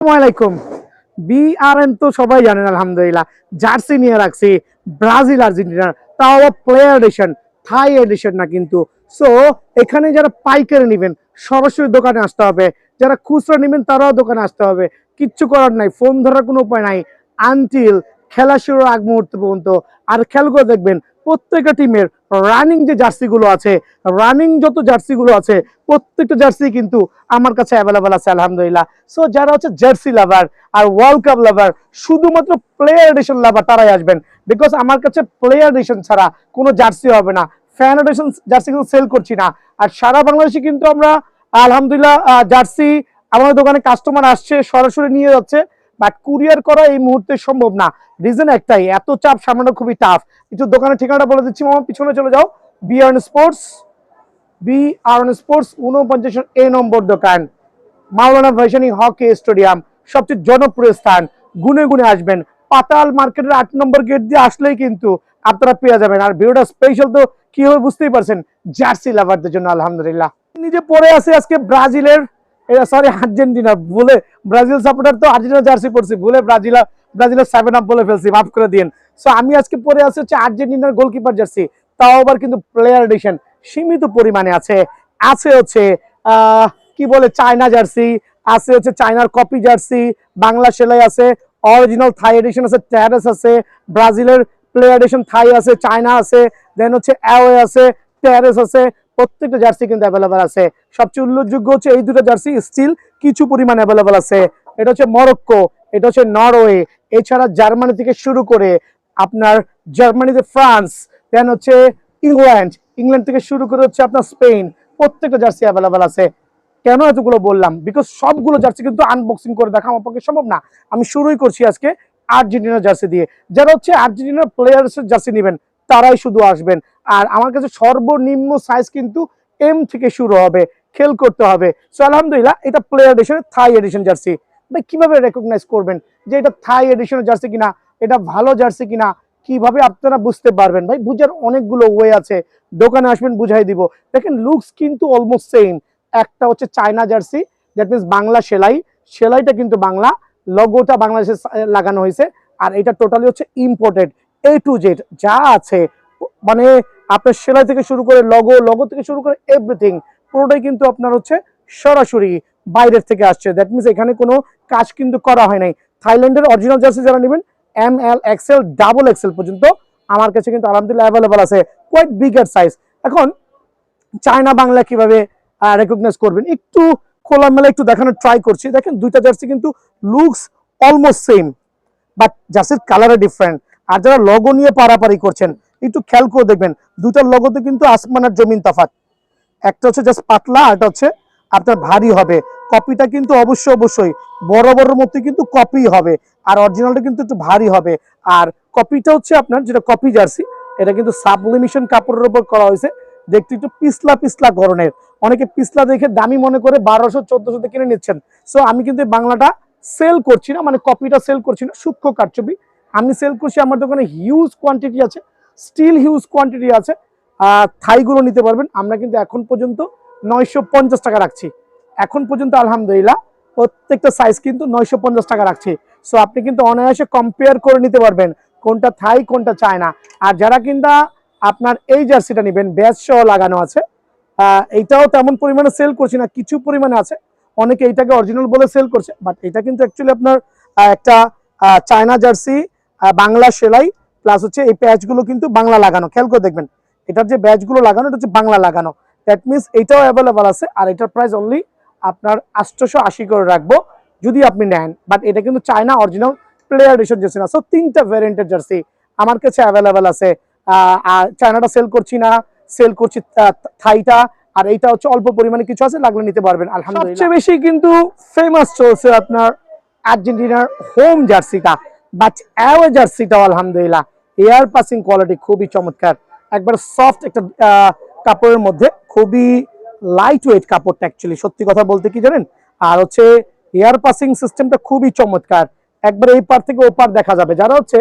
আসসালামাইকুম। বিআরএন তো সবাই জানেন আলহামদুলিল্লাহ। জার্সি নিয়ে রাখছি ব্রাজিল আর্জেন্টিনার, তাও আবার প্লেয়ার এডিশন, থাই এডিশন না কিন্তু। সো এখানে যারা পাইকারি নেবেন সরাসরি দোকানে আসতে হবে, যারা খুচরা নেবেন তারাও দোকানে আসতে হবে। কিচ্ছু করার নাই, ফোন ধরার কোনো উপায় নাই আনটিল খেলা শুরুর আগ মুহূর্ত পর্যন্ত। আর খেয়াল করে দেখবেন প্রত্যেকটা টিমের রানিং যে জার্সিগুলো আছে, রানিং যত জার্সিগুলো আছে প্রত্যেকটা জার্সি কিন্তু আমার কাছে অ্যাভেলেবেল আছে আলহামদুলিল্লাহ। সো যারা হচ্ছে জার্সি লাভার আর ওয়ার্ল্ড কাপ লাভার, শুধুমাত্র প্লেয়ার এডিশন লাভার তারাই আসবেন, বিকজ আমার কাছে প্লেয়ার এডিশন ছাড়া কোনো জার্সি হবে না। ফ্যান এডিশন জার্সি কিন্তু সেল করছি না। আর সারা বাংলাদেশে কিন্তু আমরা আলহামদুলিল্লাহ জার্সি আমাদের দোকানে কাস্টমার আসছে, সরাসরি নিয়ে যাচ্ছে, বাট কুরিয়ার করা এই মুহূর্তে সম্ভব না। রিজন একটাই, এত চাপ সামলানো খুবই টাফ। একটু দোকানের ঠিকানাটা বলে দিচ্ছি মামা, পিছনে চলে যাও। বিআরএন স্পোর্টস, 49 নম্বর দোকান, মাওলানা ভাসানী হকি স্টেডিয়াম, সবচেয়ে জনপ্রিয় স্থান। গুনে গুনে আসবেন, পাতাল মার্কেটের 8 নম্বর গেট দিয়ে আসলেই কিন্তু আপনারা পেয়ে যাবেন। আর ভিডিওটা স্পেশাল তো কি হবে বুঝতেই পারছেন, জার্সি লাভারদের জন্য আলহামদুলিল্লাহ। নিজে পরে আছে আজকে ব্রাজিলের, সরি আর্জেন্টিনা, ভুলে ব্রাজিল সাপোর্টার তো আর্জেন্টিনা জার্সি পড়ছি, ভুলে ব্রাজিলের 7 আপ বলে ফেলছি, মাফ করে দিন। সো আমি আজকে পরে আছি হচ্ছে আর্জেন্টিনার গোলকিপার জার্সি, তাও আবার কিন্তু প্লেয়ার এডিশন সীমিত পরিমাণে আছে। আছে হচ্ছে কি বলে চায়না জার্সি, আছে হচ্ছে চায়নার কপি জার্সি, বাংলা সেলাই আছে, অরিজিনাল থাই এডিশন আছে, ট্যারেস আছে, ব্রাজিলের প্লেয়ার এডিশন থাই আছে, চায়না আছে, দেন হচ্ছে অ্যাওয়ে আছে, ট্যারেস আছে। প্রত্যেকটা জার্সি কিন্তু অ্যাভেলেবল আছে। সবচেয়ে উল্লেখযোগ্য হচ্ছে এই দুটো জার্সি স্টিল কিছু পরিমাণ অ্যাভেলেবল আছে। এটা হচ্ছে মরক্কো, এটা হচ্ছে নরওয়ে, এছাড়া জার্মানি থেকে শুরু করে আপনার জার্মানিতে ফ্রান্স, দেন হচ্ছে ইংল্যান্ড থেকে শুরু করে হচ্ছে আপনার স্পেন, প্রত্যেকটা জার্সি অ্যাভেলেবল আছে। কেন এতগুলো বললাম, বিকজ সবগুলো জার্সি কিন্তু আনবক্সিং করে দেখা আমার পক্ষে সম্ভব না। আমি শুরুই করছি আজকে আর্জেন্টিনার জার্সি দিয়ে। যারা হচ্ছে আর্জেন্টিনার প্লেয়ার্সের জার্সি নেবেন তারাই শুধু আসবেন। আর আমার কাছে সর্বনিম্ন সাইজ কিন্তু এম থেকে শুরু হবে, খেল করতে হবে। সো আলহামদুলিল্লাহ, এটা প্লেয়ার এডিশনের থাই এডিশন জার্সি। ভাই কিভাবে রেকগনাইজ করবেন যে এটা থাই এডিশনের জার্সি কিনা, এটা ভালো জার্সি কিনা, কিভাবে আপনারা বুঝতে পারবেন? ভাই বুঝার অনেকগুলো ওয়ে আছে, দোকানে আসবেন বুঝাই দিব। দেখেন লুকস কিন্তু অলমোস্ট সেম। একটা হচ্ছে China jersey, that means Bangla সেলাই, সেলাইটা কিন্তু বাংলা, লোগোটা বাংলাদেশে লাগানো হয়েছে। আর এটা টোটালি হচ্ছে ইম্পোর্টেড, এ টু জেড যা আছে, মানে আপনার সেলাই থেকে শুরু করে লগো থেকে শুরু করে এভরিথিং পুরোটাই কিন্তু আপনার হচ্ছে সরাসরি বাইরের থেকে আসছে। দ্যাট মিনস এখানে কোনো কাজ কিন্তু করা হয় নাই। থাইল্যান্ডের অরিজিনাল জার্সি যারা নেবেন ML XL ডাবল XL পর্যন্ত আমার কাছে কিন্তু আলহামদুলিল্লাহ অ্যাভেলেবল আছে, কোয়াইট বিগার সাইজ। এখন চায়না বাংলা কিভাবে রেকগনাইজ করবেন, একটু খোলামেলা একটু দেখানোর ট্রাই করছি। দেখেন দুইটা জার্সি কিন্তু লুকস অলমোস্ট সেম, বাট জার্সির কালারে ডিফারেন্ট। আর যারা লগো নিয়ে পারাপারি করছেন একটু খেয়াল করে দেখবেন, দুটার লগোতে কিন্তু আসমান আর জমিন তফাৎ। একটা হচ্ছে জাস্ট পাতলা, আর একটা হচ্ছে আপনার ভারী হবে। কপিটা কিন্তু অবশ্যই বড় বড় মধ্যে কিন্তু কপি হবে, আর অরিজিনালটা কিন্তু একটু ভারী হবে। আর কপিটা হচ্ছে আপনার যেটা কপি জার্সি, এটা কিন্তু সাবলিমেশন কাপড়ের উপর করা হয়েছে, দেখতে একটু পিছলা পিছলা ধরনের। অনেকে পিছলা দেখে দামি মনে করে 1200-1400 কিনে নিচ্ছেন। সো আমি কিন্তু বাংলাটা সেল করছি না, মানে কপিটা সেল করছি না, সূক্ষ্ম কারচুপি আমি সেল করছি। আমার দোকানে হিউজ কোয়ান্টিটি আছে, স্টিল হিউজ কোয়ান্টিটি আছে। থাইগুলো নিতে পারবেন। আমরা কিন্তু এখন পর্যন্ত 950 টাকা রাখছি, এখন পর্যন্ত আলহামদুলিল্লাহ প্রত্যেকটা সাইজ কিন্তু 950 টাকা রাখছি। সো আপনি কিন্তু অনায়াসে কম্পেয়ার করে নিতে পারবেন কোনটা থাই কোনটা চায়না। আর যারা কিনা আপনার এই জার্সিটা নেবেন ব্যাজ সহ লাগানো আছে, এইটাও তেমন পরিমাণে সেল করছি না, কিছু পরিমাণে আছে। অনেকে এইটাকে অরিজিনাল বলে সেল করছে, বাট এটা কিন্তু অ্যাকচুয়ালি আপনার একটা চায়না জার্সি, বাংলা সেলাই, প্লাস হচ্ছে এই প্যাচগুলো কিন্তু বাংলা লাগানো। খেয়াল করে দেখবেন এটার যে ব্যাচগুলো লাগানো এটা হচ্ছে বাংলা লাগানো। দ্যাট মিনস এটাও অ্যাভেলেবল আছে। আর এটার প্রাইস অনলি আপনার 880 করে রাখবো যদি আপনি নেন। বাট এটা কিন্তু China original player addition jersey না। সো 3টা ভ্যারিয়েন্টের জার্সি আমার কাছে অ্যাভেলেবল আছে। আর চায়নাটা সেল করছি না, সেল করছি থাইটা। আর এইটা হচ্ছে অল্প পরিমাণে কিছু আছে, লাগলে নিতে পারবেন আলহামদুলিল্লাহ। সবচেয়ে বেশি কিন্তু ফেমাস চলছে আপনার আর্জেন্টিনার হোম জার্সিটা, বাট অ্যাওয়ে জার্সিটাও আলহামদুলিল্লাহ এয়ার পাসিং কোয়ালিটি খুবই চমৎকার। একবার সফট একটা কাপড়ের মধ্যে, খুবই লাইট ওয়েট কাপড়টা অ্যাকচুয়ালি, সত্যি কথা বলতে কি জানেন। আর হচ্ছে এয়ার পাসিং সিস্টেমটা খুবই চমৎকার, একবার এই পার থেকে ও পার দেখা যাবে। যারা হচ্ছে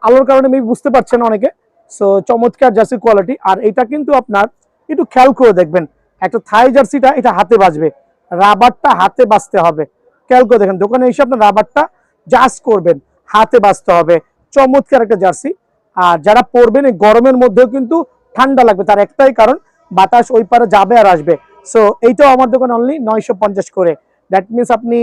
আলোর কারণে মেবি বুঝতে পারছেন অনেকে। সো চমৎকার জার্সি কোয়ালিটি। আর এটা কিন্তু আপনার একটু খেয়াল করে দেখবেন, একটা থাই জার্সিটা এটা হাতে বাজবে, রাবারটা হাতে বাজতে হবে। খেয়াল করে দেখেন, দোকানে এসে আপনার রাবারটা জাস্ট করবেন, হাতে বাঁচতে হবে। চমৎকার একটা জার্সি। আর যারা পরবেন এই গরমের মধ্যেও কিন্তু ঠান্ডা লাগবে, তার একটাই কারণ বাতাস ওই পারে যাবে আর আসবে। সো এইটাও আমার দোকান অনলি 950 করে। দ্যাট মিনস আপনি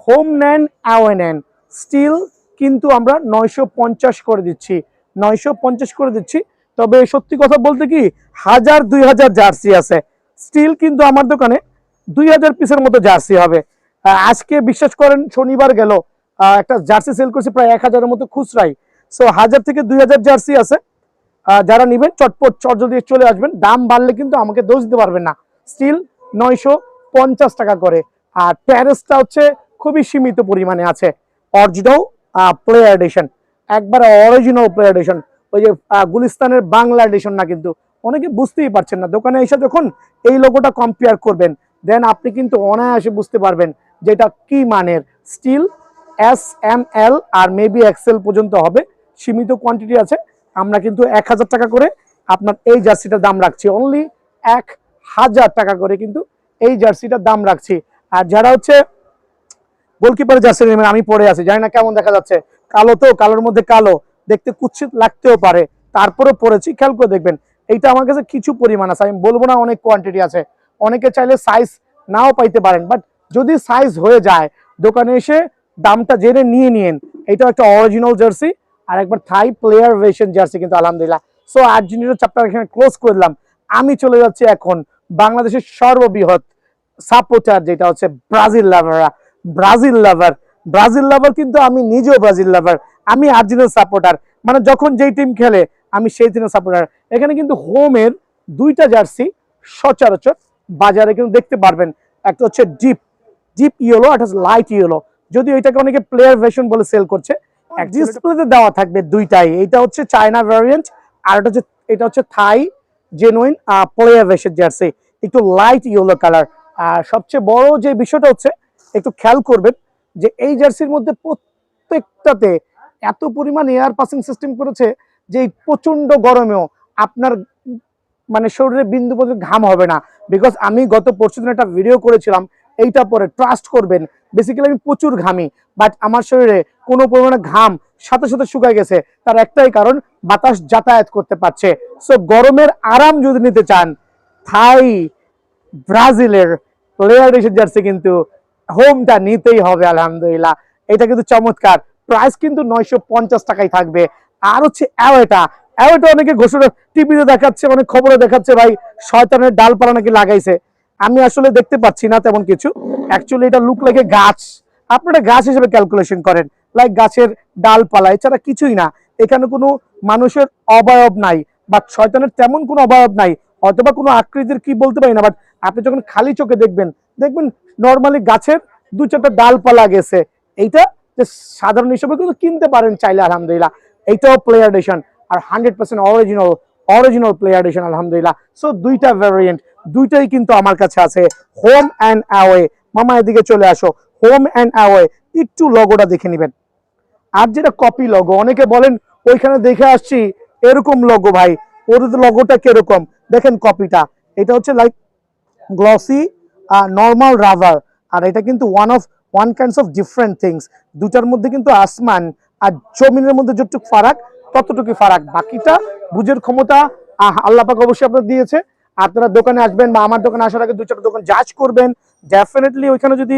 হোম নেন অ্যাওয়ে নেন, স্টিল কিন্তু আমরা 950 করে দিচ্ছি, 950 করে দিচ্ছি। তবে সত্যি কথা বলতে কি 1000-2000 জার্সি আছে, স্টিল কিন্তু আমার দোকানে 2000 পিসের মতো জার্সি হবে। আজকে বিশ্বাস করেন শনিবার গেল একটা জার্সি সেল করছি প্রায় 1000-এর মতো খুচরাই। সো 1000 থেকে 2000 জার্সি আছে। যারা নিবেন চটপট চটজলদি চলে আসবেন, দাম বাড়লে কিন্তু আমাকে দোষ দিতে পারবেন না। স্টিল 950 টাকা করে। আর প্যারেসটা হচ্ছে খুবই সীমিত পরিমাণে আছে, অরিজিনাল প্লেয়ার এডিশন, একবারে অরিজিনাল প্লেয়ার এডিশন। ওই যে গুলিস্তানের বাংলা এডিশন না, কিন্তু অনেকে বুঝতেই পারছেন না। দোকানে এসে যখন এই লোগোটা কম্পেয়ার করবেন দেন আপনি কিন্তু অনায়াসে বুঝতে পারবেন যে এটা কি মানের। স্টিল SML আর মেবি এক্সেল পর্যন্ত হবে, সীমিত কোয়ান্টিটি আছে। আমরা কিন্তু 1000 টাকা করে আপনার এই জার্সিটার দাম রাখছি, অনলি 1000 টাকা করে কিন্তু এই জার্সিটার দাম রাখছি। আর যারা হচ্ছে গোলকিপার জার্সি নেবেন, আমি পরে আছি, জানি না কেমন দেখা যাচ্ছে, কালো তো, কালোর মধ্যে কালো দেখতে কুৎসিত লাগতেও পারে, তারপরে পরেছি, খেয়াল করে দেখবেন। এইটা আমার কাছে কিছু পরিমাণ আছে, আমি বলবো না অনেক কোয়ান্টিটি আছে। অনেকে চাইলে সাইজ নাও পাইতে পারেন, বাট যদি সাইজ হয়ে যায় দোকানে এসে দামটা জেনে নিয়ে নিন। এটা একটা অরিজিনাল জার্সি আর একবার থাই প্লেয়ার ভেশন জার্সি কিন্তু আলহামদুলিল্লাহ। সো আর্জেন্টিনার চ্যাপ্টার এখানে ক্লোজ করে দিলাম। আমি চলে যাচ্ছি এখন বাংলাদেশের সর্ববৃহৎ সাপোর্টার, যেটা হচ্ছে ব্রাজিল লাভাররা। ব্রাজিল লাভার কিন্তু আমি নিজেও ব্রাজিল লাভার, আমি আর্জেন্টিনার সাপোর্টার, মানে যখন যেই টিম খেলে আমি সেই টিমের সাপোর্টার। এখানে কিন্তু হোমের দুইটা জার্সি সচরাচর বাজারে কিন্তু দেখতে পারবেন, একটা হচ্ছে ডিপ ইয়েলো, একটা হচ্ছে লাইট ইয়েলো, যদিও এটাকে অনেকে প্লেয়ার ভার্সন বলে সেল করছে। ডিসপ্লেতে দেওয়া থাকবে দুইটাই, এটা হচ্ছে চায়না ভ্যারিয়েন্ট আর এটা হচ্ছে থাই জেনুইন প্লেয়ার ভার্সন জার্সি, একটু লাইট ইয়েলো কালার। আর সবচেয়ে বড় যে বিষয়টা হচ্ছে একটু খেয়াল করবেন যে এই জার্সির মধ্যে প্রত্যেকটাতে এত পরিমাণ এয়ার পাসিং সিস্টেম করেছে যে এই প্রচন্ড গরমেও আপনার মানে শরীরে বিন্দু পর্যন্ত ঘাম হবে না। বিকজ আমি গত পরশুদিন একটা ভিডিও করেছিলাম এইটা পরে, ট্রাস্ট করবেন বেসিক্যালি আমি প্রচুর ঘামি, বাট আমার শরীরে কোনো পরিমাণে ঘাম সাথে সাথে শুকায় গেছে, তার একটাই কারণ বাতাস যাতায়াত করতে পারছে। সো গরমের আরাম যদি নিতে চান, থাই ব্রাজিলের প্লেয়ার এডিশন জার্সি কিন্তু হোমটা নিতেই হবে আলহামদুলিল্লাহ। এটা কিন্তু চমৎকার, প্রাইস কিন্তু 950 টাকায় থাকবে। আর হচ্ছে অ্যাওয়েটা অনেকে ঘোষণা টিভিতে দেখাচ্ছে, অনেক খবরে দেখাচ্ছে ভাই শয়তানের ডালপালা নাকি লাগাইছে। আমি আসলে দেখতে পাচ্ছি না তেমন কিছু, অ্যাকচুয়ালি এটা লুক লাইক গাছ, আপনারা গাছ হিসেবে ক্যালকুলেশন করেন, লাইক গাছের ডালপালা, এছাড়া কিছুই না। এখানে কোনো মানুষের অবয়ব নাই বা শয়তানের তেমন কোনো অবয়ব নাই, অথবা কোনো আকৃতির কি বলতে পারি না, বাট আপনি যখন খালি চোখে দেখবেন নর্মালি গাছের দু চারটা ডালপালা গেছে। এইটা যে সাধারণ হিসেবে কিন্তু কিনতে পারেন চাইলে আলহামদুলিল্লাহ। এইটাও প্লেয়ার এডিশন আর 100% অরিজিনাল প্লেয়ার এডিশন আলহামদুলিল্লাহ। সো দুইটা ভ্যারিয়েন্ট, দুইটাই কিন্তু আমার কাছে আছে, হোম অ্যান্ড অ্যাওয়ে। মামা এদিকে চলে আসো, হোম অ্যান্ড অ্যাওয়ে, একটু লোগোটা দেখে নেবেন। আর যেটা কপি লোগো, অনেকে বলেন ওইখানে দেখে আসছি এরকম লোগো, ভাই ওর লোগোটা কিরকম দেখেন, কপিটা এটা হচ্ছে লাইক গ্লসি নর্মাল রাবার, আর এটা কিন্তু one kinds of different things. দুটার মধ্যে কিন্তু আসমান আর জমিনের মধ্যে যতটুকু ফারাক ততটুকু ফারাক, বাকিটা বুঝের ক্ষমতা আল্লাহ পাক অবশ্যই আপনার দিয়েছে। আপনারা দোকানে আসবেন বা আমার দোকানে আসার আগে দু চারটা দোকান জাজ করবেন, ডেফিনেটলি ওইখানে যদি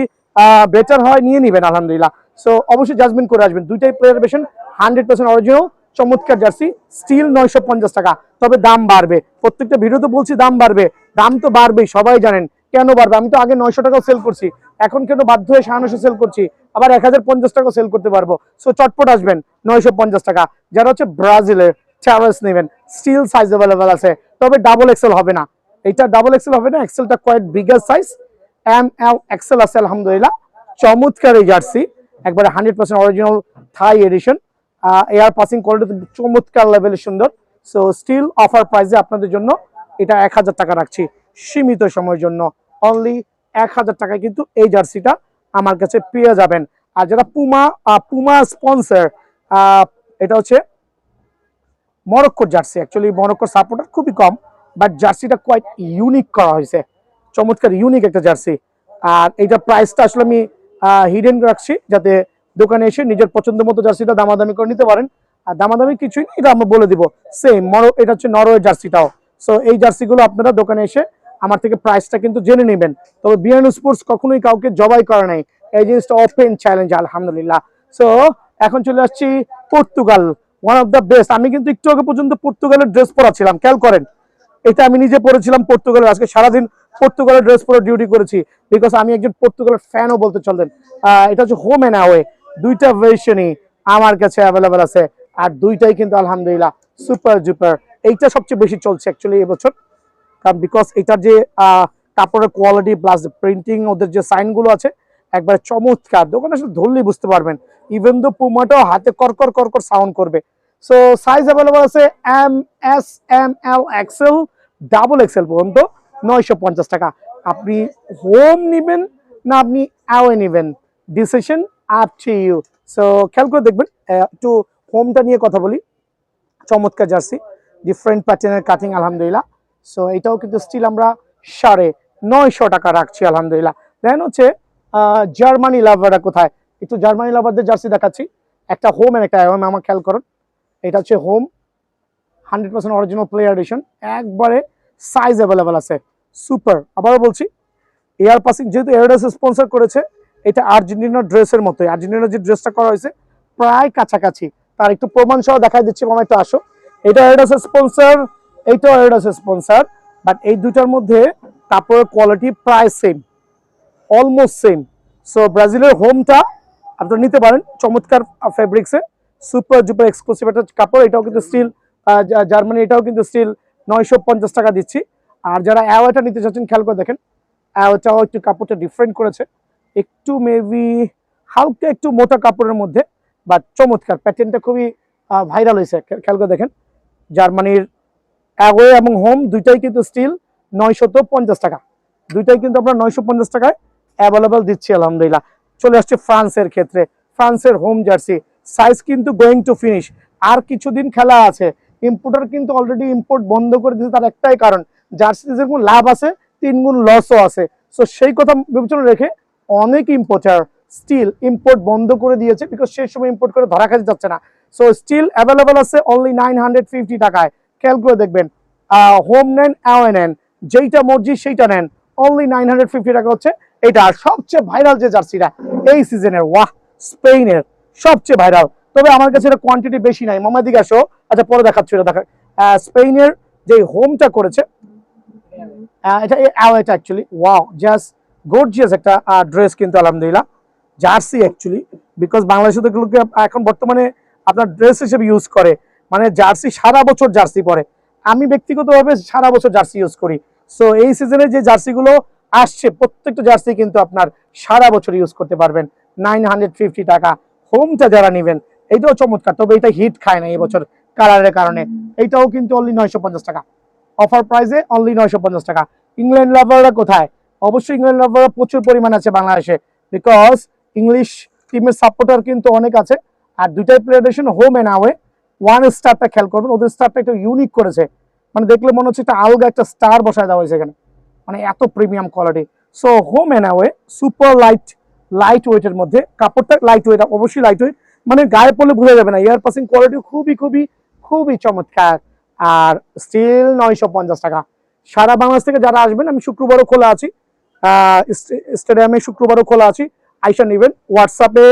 বেটার হয় নিয়ে নিবেন আলহামদুলিল্লাহ। সো অবশ্যই জাজমেন্ট করে আসবেন। দুইটাই প্লেয়ার বেশন 100% অরিজিনাল চমৎকার জার্সি, স্টিল 950 টাকা। তবে দাম বাড়বে, প্রত্যেকটা ভিডিওতে বলছি দাম বাড়বে, দাম তো বাড়বেই, সবাই জানেন কেন বাড়বে। আমি তো আগে 900 টাকাও সেল করছি, এখন কেন বাধ্য হয়ে 950 সেল করছি, আবার 1050 টাকাও সেল করতে পারবো। সো চটপট আসবেন, 950 টাকা। যারা হচ্ছে ব্রাজিলের ট্রাভেলস নেবেন, স্টিল সাইজ অ্যাভেলেবেল আছে, তবে ডাবল এক্সেল হবে না, এটা ডাবল এক্সেল হবে না, এক্সেলটা quite bigger size, ML XL আছে আলহামদুলিল্লাহ। চমৎকার এই জার্সি, একবারে 100% original Thai edition, air passing quality চমৎকার লেভেলের সুন্দর। সো স্টিল অফার প্রাইসে আপনাদের জন্য এটা 1000 টাকা রাখছি সীমিত সময়ের জন্য, অনলি 1000 টাকায় কিন্তু এই জার্সিটা আমার কাছে পেয়ে যাবেন। আর যারা পুমা স্পন্সর, এটা হচ্ছে মরক্কোর জার্সি, অ্যাকচুয়ালি মরক্কোর সাপোর্টার খুবই কম, বাট জার্সিটা কোয়াইট ইউনিক করা হয়েছে, চমৎকার ইউনিক একটা জার্সি। আর এইটা প্রাইসটা আসলে আমি হিডেন রাখছি, যাতে দোকানে এসে নিজের পছন্দ মতো জার্সিটা দামাদামি করে নিতে পারেন। আর দামাদামি কিছুই নেই, এটা আমরা বলে দিব। সেম এটা হচ্ছে নরওয়ে জার্সিটাও। সো এই জার্সিগুলো আপনারা দোকানে এসে আমার থেকে প্রাইসটা কিন্তু জেনে নেবেন। তবে বিএন স্পোর্টস কখনোই কাউকে জবাই করে নাই, এই জিনিসটা ওপেন চ্যালেঞ্জ আলহামদুলিল্লাহ। সো এখন চলে আসছি Portugal, one of the best. আমি কিন্তু একটু আগে পর্যন্ত পর্তুগালের ড্রেস পরা ছিলাম, খেয়াল করেন। এটা আমি নিজে পরেছিলাম পর্তুগালের, আজকে সারাদিন পর্তুগালের ড্রেস পরে ডিউটি করেছি, বিকজ আমি একজন পর্তুগালের ফ্যানও বলতে চলেন। এটা হচ্ছে হোম এন্ড অ্যাওয়ে, দুইটা ভার্সনই আমার কাছে অ্যাভেলেবেল আছে, আর দুইটাই কিন্তু আলহামদুলিল্লাহ সুপার জুপার। এইটা সবচেয়ে বেশি চলছে অ্যাকচুয়ালি এবছর, কারণ বিকজ এটার যে কাপড়ের কোয়ালিটি প্লাস প্রিন্টিং, ওদের যে সাইনগুলো আছে একবারে চমৎকার। দোকানে আসলে ধরলেই বুঝতে পারবেন, ইভেন দো পুমাটাও হাতে করকর করকর সাউন্ড করবে। সো সাইজ অ্যাভেলেবল আছে এম, এস, এম, এল, এক্সেল, ডাবল এক্সেল পর্যন্ত 950 টাকা। আপনি হোম নিবেন না আপনি অ্যাওয়ে নিবেন, decision up to you. So খেয়াল করে দেখবেন। একটু হোমটা নিয়ে কথা বলি। চমৎকার জার্সি, ডিফারেন্ট প্যাটার্নের কাটিং আলহামদুলিল্লাহ। সো এটাও কিন্তু স্টিল আমরা 950 টাকা রাখছি আলহামদুলিল্লাহ। দেন হচ্ছে জার্মানি লাভাররা কোথায়, একটু জার্মানি লাভারদের জার্সি দেখাচ্ছি। একটা হোম এর একটা অ্যাওয়ে, আমার খেয়াল করুন। এটা হচ্ছে হোম 100% অরিজিনাল প্লেয়ার এডিশন, একবারে সাইজ অ্যাভেলেবেল আছে, সুপার। আবারও বলছি, এয়ার পাসিং যেহেতু এয়ারডাস স্পন্সর করেছে, এটা আর্জেন্টিনার ড্রেসের মতোই, আর্জেন্টিনার যে ড্রেসটা করা হয়েছে প্রায় কাছাকাছি। তার একটু প্রমাণ সহ দেখাই দিচ্ছি, মামা একটু আসো। এটা এয়ারডাস স্পন্সর, এইটাও এয়ারডাস স্পন্সর, বাট এই দুটার মধ্যে কাপড়ের কোয়ালিটি প্রায় সেম, অলমোস্ট সেম। সো ব্রাজিলের হোমটা আপনারা নিতে পারেন, চমৎকার ফেব্রিক্সে, সুপার জুপার এক্সক্লুসিভ একটা কাপড়। এটাও কিন্তু স্টিল জার্মানি, এটাও কিন্তু স্টিল 950 টাকা দিচ্ছি। আর যারা অ্যাওয়েটা নিতে চাচ্ছেন খেয়াল করে দেখেন, অ্যাওয়েটাও একটু কাপড়টা ডিফারেন্ট করেছে, একটু মেবি হালকা একটু মোটা কাপড়ের মধ্যে, বাট চমৎকার প্যাটার্নটা খুবই ভাইরাল হয়েছে। খেয়াল করে দেখেন, জার্মানির অ্যাওয়ে এবং হোম দুইটাই কিন্তু স্টিল 950 টাকা, দুইটাই কিন্তু আমরা 950 টাকায় অ্যাভেলেবল দিচ্ছি আলহামদুলিল্লাহ। চলে আসছে ফ্রান্সের ক্ষেত্রে, ফ্রান্সের হোম জার্সি সাইজ কিন্তু গোয়িং টু ফিনিশ, আর কিছুদিন খেলা আছে। ইম্পোর্টার কিন্তু অলরেডি ইম্পোর্ট বন্ধ করে দিয়েছে, তার একটাই কারণ, জার্সিতে যেরকম লাভ আছে 3 গুণ লসও আছে। সো সেই কথা বিবেচনা রেখে অনেক ইম্পোর্টার স্টিল ইম্পোর্ট বন্ধ করে দিয়েছে, বিকজ সেই সময় ইম্পোর্ট করে ধরা খাইতে যাচ্ছে না। সো স্টিল অ্যাভেলেবল আছে অনলি 950 টাকায়। খেয়াল করে দেখবেন, হোম নেন অ্যাওয়ে নেন, যেইটা মর্জি সেইটা নেন, অনলি 950 টাকা হচ্ছে এটা। আর সবচেয়ে ভাইরাল যে জার্সিটা এই সিজনের, ওয়াহ, স্পেনের সবচেয়ে ভাইরাল। তবে আমার কাছে এটা কোয়ান্টিটি বেশি নাই, মামা দিকে আসো, আচ্ছা পরে দেখাচ্ছি। এটা দেখা, স্পেনের যে হোমটা করেছে, এটা অ্যাওয়েটা অ্যাকচুয়ালি ওয়াও, জাস্ট গর্জিয়াস একটা ড্রেস কিন্তু আলহামদুলিল্লাহ। জার্সি অ্যাকচুয়ালি, বিকজ বাংলাদেশে তো এগুলোকে এখন বর্তমানে আপনার ড্রেস হিসেবে ইউজ করে, মানে জার্সি সারা বছর জার্সি পরে। আমি ব্যক্তিগতভাবে সারা বছর জার্সি ইউজ করি। সো এই সিজনে যে জার্সিগুলো আসছে প্রত্যেকটা জার্সি কিন্তু আপনার সারা বছর ইউজ করতে পারবেন। 950 টাকা হোমটা যারা নেবেন, এইটাও চমৎকার। তবে এটা হিট খায় না এবছর কালারের কারণে, এইটাও কিন্তু অনলি 950 টাকা, অফার প্রাইসে অনলি 950 টাকা। ইংল্যান্ড লাভাররা কোথায়, অবশ্যই ইংল্যান্ড লাভাররা প্রচুর পরিমাণ আছে বাংলাদেশে, বিকজ ইংলিশ টিমের সাপোর্টার কিন্তু অনেক আছে। আর দুইটাই প্লেয়ারেশন হোম এন্ড অ্যাওয়ে। ওয়ান স্টারটা খেয়াল করবেন, ওদের স্টারটা একটু ইউনিক করেছে, মানে দেখলে মনে হচ্ছে একটা আলগা একটা স্টার বসায় দেওয়া হয়েছে এখানে, মানে এত premium quality. So home and away, super light ওয়েটের মধ্যে, কাপড়টা লাইট ওয়েট, অবশ্যই লাইট ওয়েট, মানে গায়ে পড়লে বোঝা যাবে না। এয়ার পাসিং কোয়ালিটি খুবই খুবই খুবই চমৎকার, আর স্টিল 950 টাকা। সারা বাংলাদেশ থেকে যারা আসবেন, আমি শুক্রবারও খোলা আছি, স্টেডিয়ামে শুক্রবারও খোলা আছি, আইসা নেবেন। হোয়াটসঅ্যাপে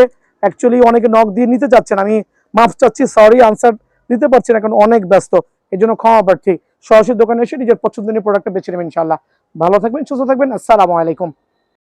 অ্যাকচুয়ালি অনেকে নক দিয়ে নিতে চাচ্ছেন, আমি মাফ চাচ্ছি, সরি আনসার দিতে পারছি না কারণ অনেক ব্যস্ত, এই জন্য ক্ষমা প্রার্থী। সরাসরি দোকানে এসে নিজের পছন্দনীয় প্রোডাক্টটা বেছে নেবেন ইনশাআল্লাহ। ভালো থাকবেন, সুস্থ থাকবেন, আসসালামু আলাইকুম।